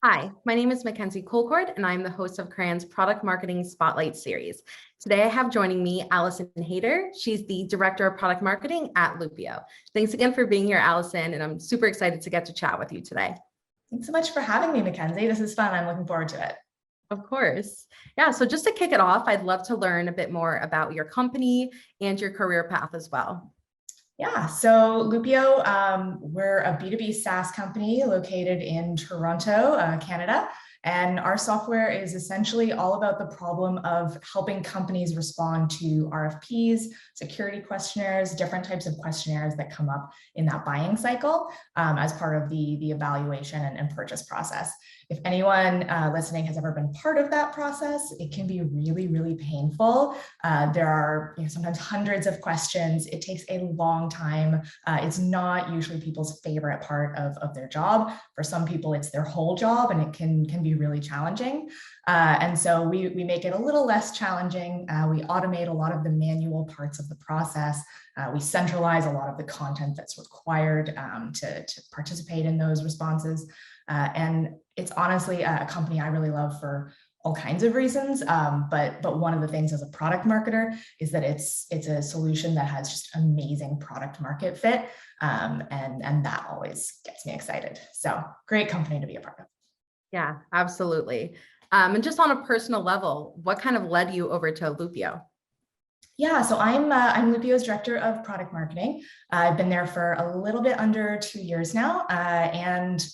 Hi, my name is Mackenzie Colcord, and I'm the host of Crayon's Product Marketing Spotlight series. Today, I have joining me Alison Hayter. She's the Director of Product Marketing at Loopio. Thanks again for being here, Alison, and I'm super excited to get to chat with you today. Thanks so much for having me, Mackenzie. This is fun. I'm looking forward to it. Of course. Yeah, so just to kick it off, I'd love to learn a bit more about your company and your career path as well. Yeah, so Loopio, we're a B2B SaaS company located in Toronto, Canada. And our software is essentially all about the problem of helping companies respond to RFPs, security questionnaires, different types of questionnaires that come up in that buying cycle as part of the evaluation and purchase process. If anyone listening has ever been part of that process, it can be really, really painful. There are sometimes hundreds of questions. It takes a long time. It's not usually people's favorite part of their job. For some people, it's their whole job, and it can be really challenging. And so we make it a little less challenging. We automate a lot of the manual parts of the process. We centralize a lot of the content that's required to participate in those responses. And it's honestly a company I really love for all kinds of reasons. But one of the things as a product marketer is that it's a solution that has just amazing product market fit. And that always gets me excited. So great company to be a part of. Yeah, absolutely. And just on a personal level, what kind of led you over to Loopio? Yeah, so I'm Loopio's Director of Product Marketing. I've been there for a little bit under 2 years now. And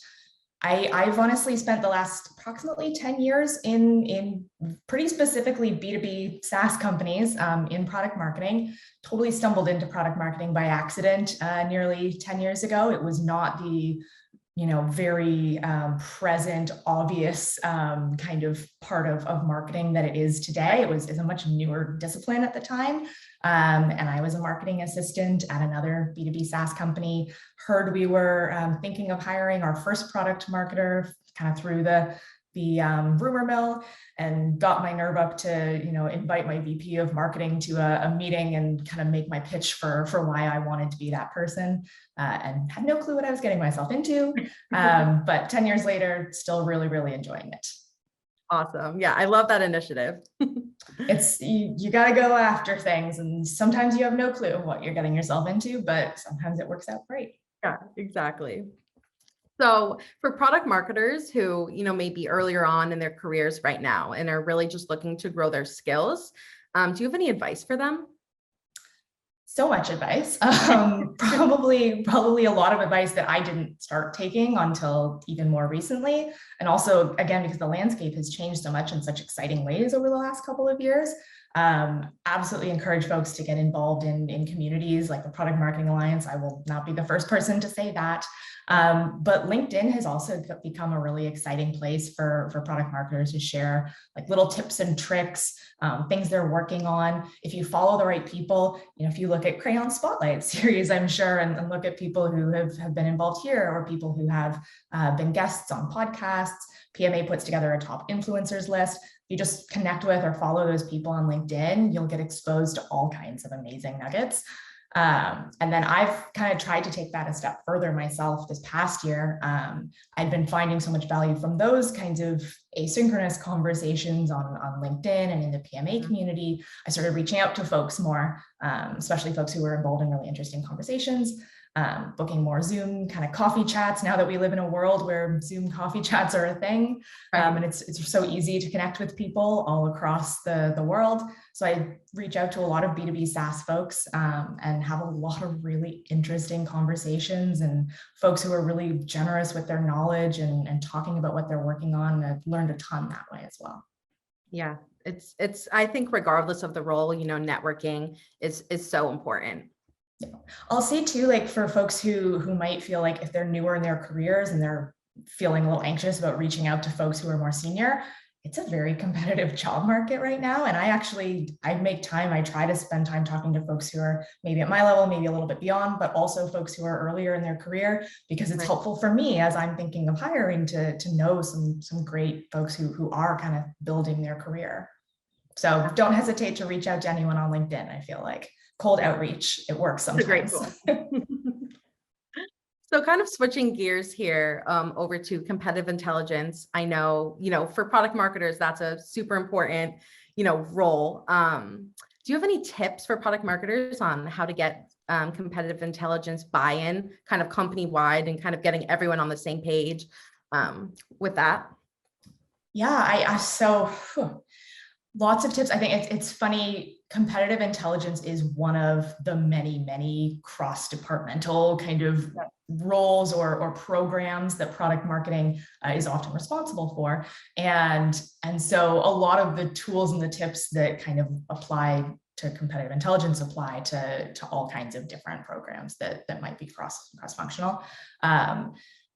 I've honestly spent the last approximately 10 years in pretty specifically B2B SaaS companies in product marketing. Totally stumbled into product marketing by accident nearly 10 years ago. It was not the very present, obvious kind of part of marketing that it is today. It's a much newer discipline at the time. And I was a marketing assistant at another B2B SaaS company. Heard we were thinking of hiring our first product marketer kind of through the rumor mill, and got my nerve up to invite my VP of marketing to a meeting and kind of make my pitch for why I wanted to be that person, and had no clue what I was getting myself into. But 10 years later, still really, really enjoying it. Awesome. Yeah, I love that initiative. It's you got to go after things, and sometimes you have no clue what you're getting yourself into, but sometimes it works out great. Yeah, exactly. So for product marketers who, may be earlier on in their careers right now and are really just looking to grow their skills, do you have any advice for them? So much advice. Probably a lot of advice that I didn't start taking until even more recently. And also, again, because the landscape has changed so much in such exciting ways over the last couple of years. Absolutely encourage folks to get involved in communities like the Product Marketing Alliance. I will not be the first person to say that. But LinkedIn has also become a really exciting place for product marketers to share like little tips and tricks, things they're working on. If you follow the right people, if you look at Crayon Spotlight series, I'm sure, and look at people who have been involved here, or people who have been guests on podcasts. PMA puts together a top influencers list. You just connect with or follow those people on LinkedIn, you'll get exposed to all kinds of amazing nuggets. And then I've kind of tried to take that a step further myself this past year. I've been finding so much value from those kinds of asynchronous conversations on LinkedIn and in the PMA community. I started reaching out to folks more, especially folks who were involved in really interesting conversations. Booking more Zoom kind of coffee chats now that we live in a world where Zoom coffee chats are a thing. And it's so easy to connect with people all across the world. So I reach out to a lot of B2B SaaS folks and have a lot of really interesting conversations, and folks who are really generous with their knowledge and talking about what they're working on. I've learned a ton that way as well. Yeah, it's I think regardless of the role, networking is so important. Yeah. I'll say too, like for folks who might feel like if they're newer in their careers and they're feeling a little anxious about reaching out to folks who are more senior, it's a very competitive job market right now. And I make time, I try to spend time talking to folks who are maybe at my level, maybe a little bit beyond, but also folks who are earlier in their career, because it's helpful for me as I'm thinking of hiring to know some great folks who are kind of building their career. So don't hesitate to reach out to anyone on LinkedIn. I feel like cold outreach, it works sometimes. It's a great tool. So kind of switching gears here over to competitive intelligence. I know, for product marketers, that's a super important, role. Do you have any tips for product marketers on how to get competitive intelligence buy-in kind of company-wide and kind of getting everyone on the same page with that? Yeah, lots of tips. I think it's funny. Competitive intelligence is one of the many cross-departmental kind of roles or programs that product marketing is often responsible for. And so a lot of the tools and the tips that kind of apply to competitive intelligence apply to all kinds of different programs that might be cross-functional.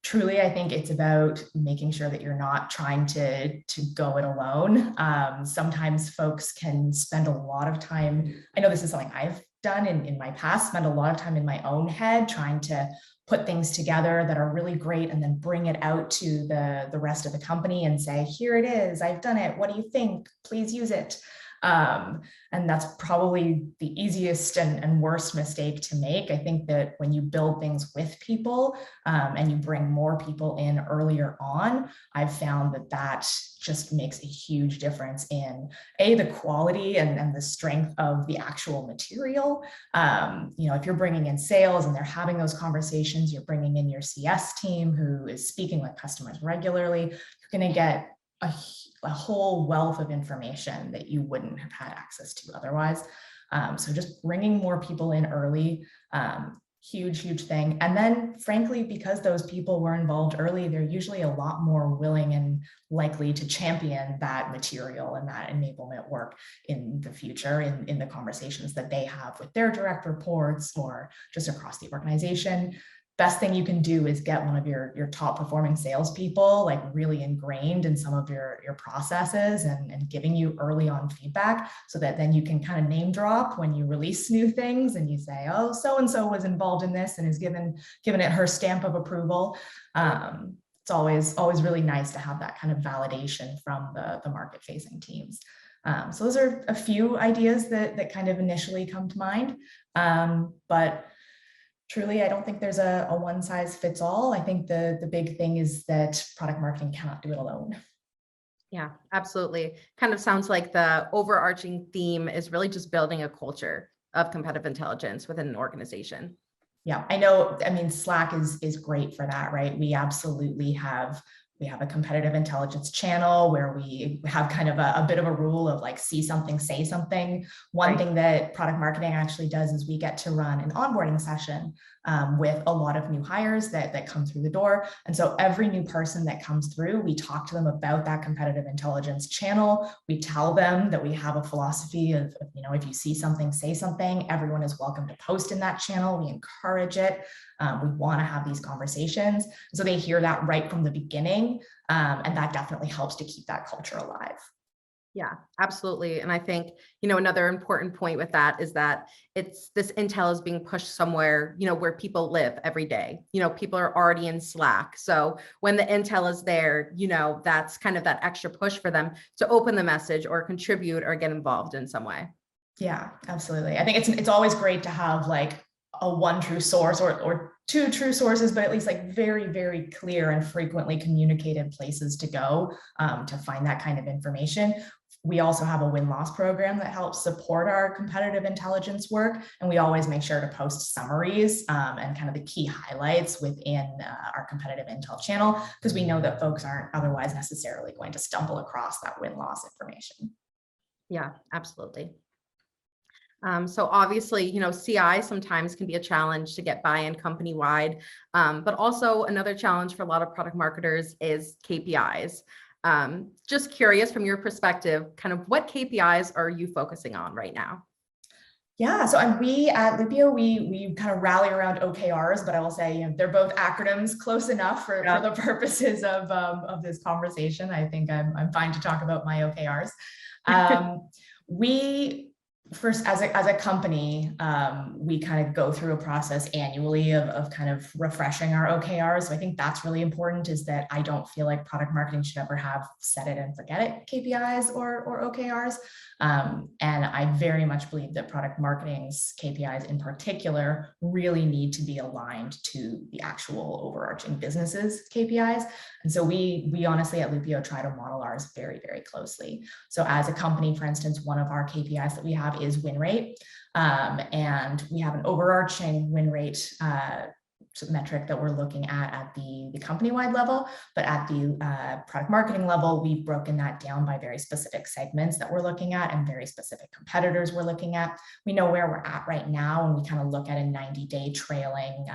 Truly, I think it's about making sure that you're not trying to go it alone. Sometimes folks can spend a lot of time. I know this is something I've done in my past, spend a lot of time in my own head trying to put things together that are really great and then bring it out to the rest of the company and say, here it is, I've done it. What do you think? Please use it. And that's probably the easiest and worst mistake to make. I think that when you build things with people and you bring more people in earlier on, I've found that just makes a huge difference in the quality and the strength of the actual material. If you're bringing in sales and they're having those conversations, you're bringing in your CS team who is speaking with customers regularly, you're going to get a whole wealth of information that you wouldn't have had access to otherwise. So just bringing more people in early, huge thing. And then frankly, because those people were involved early, they're usually a lot more willing and likely to champion that material and that enablement work in the future in the conversations that they have with their direct reports or just across the organization. Best thing you can do is get one of your top performing salespeople, like really ingrained in some of your processes and giving you early on feedback so that then you can kind of name drop when you release new things and you say, oh, so-and-so was involved in this and is given it her stamp of approval. It's always really nice to have that kind of validation from the market facing teams. So those are a few ideas that kind of initially come to mind. But truly, I don't think there's a one size fits all. I think the big thing is that product marketing cannot do it alone. Yeah, absolutely. Kind of sounds like the overarching theme is really just building a culture of competitive intelligence within an organization. Yeah, I know. I mean, Slack is great for that, right? We absolutely have a competitive intelligence channel where we have kind of a bit of a rule of like, see something, say something. One thing that product marketing actually does is we get to run an onboarding session with a lot of new hires that come through the door. And so every new person that comes through, we talk to them about that competitive intelligence channel. We tell them that we have a philosophy of if you see something, say something. Everyone is welcome to post in that channel. We encourage it. We want to have these conversations. So they hear that right from the beginning. And that definitely helps to keep that culture alive. Yeah, absolutely. And I think, another important point with that is that this intel is being pushed somewhere, where people live every day. People are already in Slack. So when the intel is there, that's kind of that extra push for them to open the message or contribute or get involved in some way. Yeah, absolutely. I think it's always great to have like a one true source or two true sources, but at least like very, very clear and frequently communicated places to go to find that kind of information. We also have a win-loss program that helps support our competitive intelligence work. And we always make sure to post summaries and kind of the key highlights within our competitive intel channel, because we know that folks aren't otherwise necessarily going to stumble across that win-loss information. Yeah, absolutely. So obviously, CI sometimes can be a challenge to get buy-in company-wide, but also another challenge for a lot of product marketers is KPIs. Just curious from your perspective, kind of what KPIs are you focusing on right now? Yeah, so we at Lupio, we kind of rally around OKRs, but I will say they're both acronyms, close enough for the purposes of this conversation. I think I'm fine to talk about my OKRs. first, as a company, we kind of go through a process annually of kind of refreshing our OKRs. So I think that's really important, is that I don't feel like product marketing should ever have set it and forget it KPIs or OKRs. And I very much believe that product marketing's KPIs in particular really need to be aligned to the actual overarching business's KPIs. And so we honestly at Loopio try to model ours very, very closely. So as a company, for instance, one of our KPIs that we have is win rate. And we have an overarching win rate metric that we're looking at the company-wide level, but at the product marketing level, we've broken that down by very specific segments that we're looking at and very specific competitors we're looking at. We know where we're at right now, and we kind of look at a 90-day trailing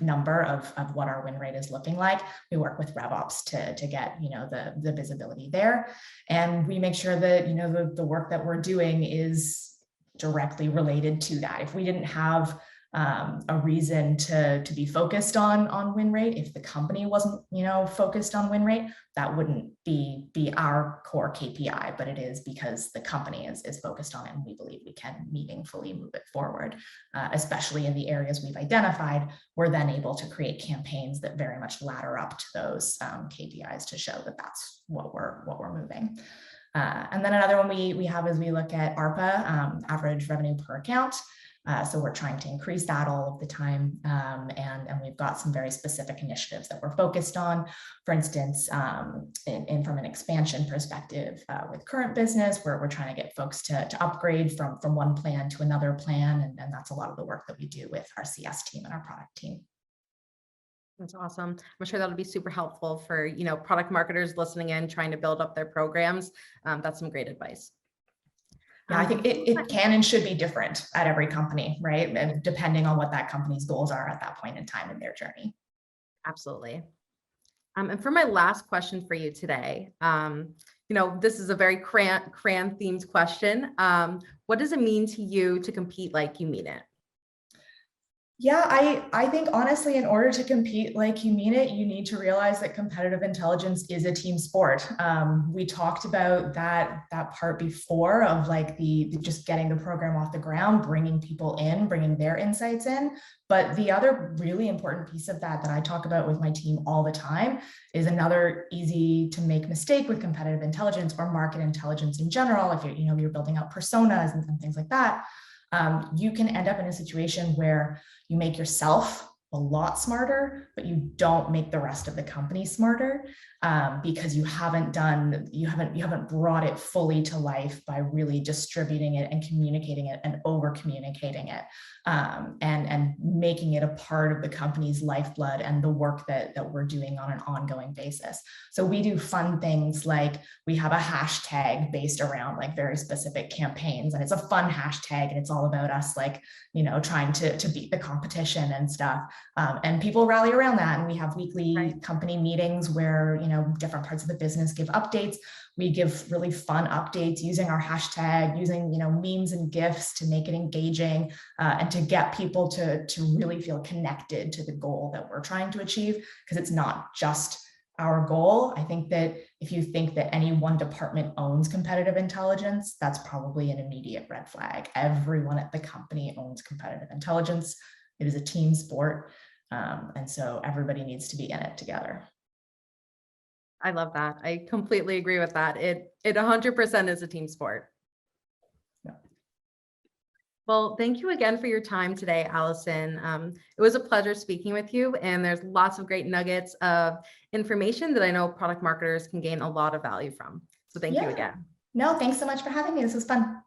number of what our win rate is looking like. We work with RevOps to get, the visibility there. And we make sure that, the work that we're doing is directly related to that. If we didn't have a reason to be focused on win rate, if the company wasn't, focused on win rate, that wouldn't be our core KPI, but it is because the company is focused on it, and we believe we can meaningfully move it forward, especially in the areas we've identified. We're then able to create campaigns that very much ladder up to those KPIs to show that that's what we're moving. And then another one we have is we look at ARPA, average revenue per account. So we're trying to increase that all of the time. And we've got some very specific initiatives that we're focused on. For instance, from an expansion perspective with current business, where we're trying to get folks to upgrade from one plan to another plan. And that's a lot of the work that we do with our CS team and our product team. That's awesome. I'm sure that'll be super helpful for, product marketers listening in, trying to build up their programs. That's some great advice. Yeah, I think it can and should be different at every company, right? And depending on what that company's goals are at that point in time in their journey. Absolutely. And for my last question for you today, this is a very Crayon themed question. What does it mean to you to compete like you mean it? Yeah, I think honestly, in order to compete like you mean it, you need to realize that competitive intelligence is a team sport. We talked about that part before of like the just getting the program off the ground, bringing people in, bringing their insights in. But the other really important piece of that I talk about with my team all the time is another easy to make mistake with competitive intelligence or market intelligence in general. If you're building out personas and things like that. You can end up in a situation where you make yourself a lot smarter, but you don't make the rest of the company smarter because you haven't brought it fully to life by really distributing it and communicating it and over communicating it and making it a part of the company's lifeblood and the work that we're doing on an ongoing basis. So we do fun things like we have a hashtag based around like very specific campaigns, and it's a fun hashtag, and it's all about us like, trying to beat the competition and stuff. And people rally around that. And we have weekly company meetings where, different parts of the business give updates. We give really fun updates using our hashtag, using, memes and GIFs to make it engaging and to get people to really feel connected to the goal that we're trying to achieve, because it's not just our goal. I think that if you think that any one department owns competitive intelligence, that's probably an immediate red flag. Everyone at the company owns competitive intelligence. It is a team sport. And so everybody needs to be in it together. I love that. I completely agree with that. It 100% is a team sport. Yeah. Well, thank you again for your time today, Alison. It was a pleasure speaking with you, and there's lots of great nuggets of information that I know product marketers can gain a lot of value from. So thank you again. No, thanks so much for having me. This was fun.